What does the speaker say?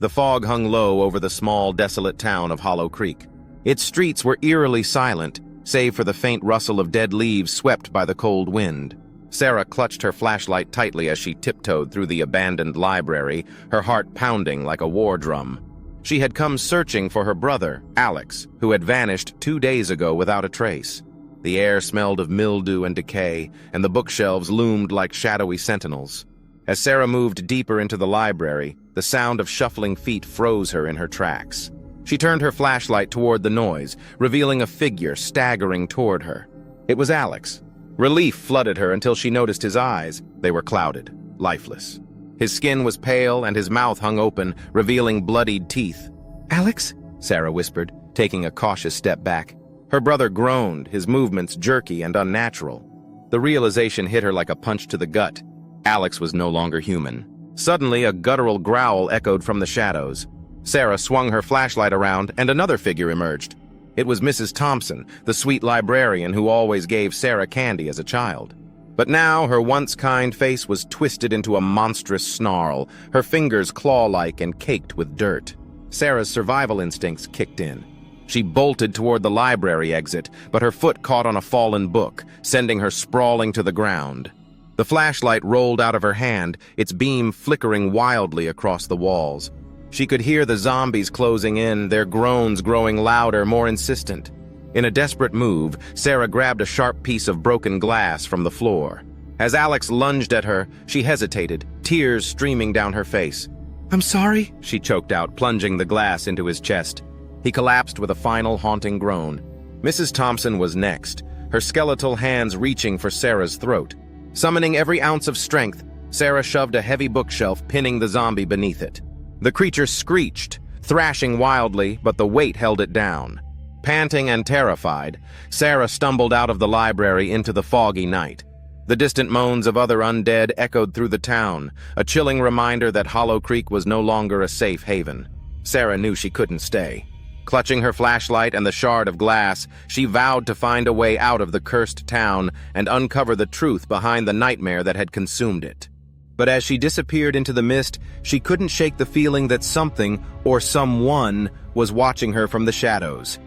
The fog hung low over the small, desolate town of Hollow Creek. Its streets were eerily silent, save for the faint rustle of dead leaves swept by the cold wind. Sarah clutched her flashlight tightly as she tiptoed through the abandoned library, her heart pounding like a war drum. She had come searching for her brother, Alex, who had vanished 2 days ago without a trace. The air smelled of mildew and decay, and the bookshelves loomed like shadowy sentinels. As Sarah moved deeper into the library, the sound of shuffling feet froze her in her tracks. She turned her flashlight toward the noise, revealing a figure staggering toward her. It was Alex. Relief flooded her until she noticed his eyes. They were clouded, lifeless. His skin was pale and his mouth hung open, revealing bloodied teeth. "Alex?" Sarah whispered, taking a cautious step back. Her brother groaned, his movements jerky and unnatural. The realization hit her like a punch to the gut. Alex was no longer human. Suddenly, a guttural growl echoed from the shadows. Sarah swung her flashlight around, and another figure emerged. It was Mrs. Thompson, the sweet librarian who always gave Sarah candy as a child. But now her once kind face was twisted into a monstrous snarl, her fingers claw-like and caked with dirt. Sarah's survival instincts kicked in. She bolted toward the library exit, but her foot caught on a fallen book, sending her sprawling to the ground. The flashlight rolled out of her hand, its beam flickering wildly across the walls. She could hear the zombies closing in, their groans growing louder, more insistent. In a desperate move, Sarah grabbed a sharp piece of broken glass from the floor. As Alex lunged at her, she hesitated, tears streaming down her face. "I'm sorry," she choked out, plunging the glass into his chest. He collapsed with a final haunting groan. Mrs. Thompson was next, her skeletal hands reaching for Sarah's throat. Summoning every ounce of strength, Sarah shoved a heavy bookshelf, pinning the zombie beneath it. The creature screeched, thrashing wildly, but the weight held it down. Panting and terrified, Sarah stumbled out of the library into the foggy night. The distant moans of other undead echoed through the town, a chilling reminder that Hollow Creek was no longer a safe haven. Sarah knew she couldn't stay. Clutching her flashlight and the shard of glass, she vowed to find a way out of the cursed town and uncover the truth behind the nightmare that had consumed it. But as she disappeared into the mist, she couldn't shake the feeling that something, or someone, was watching her from the shadows.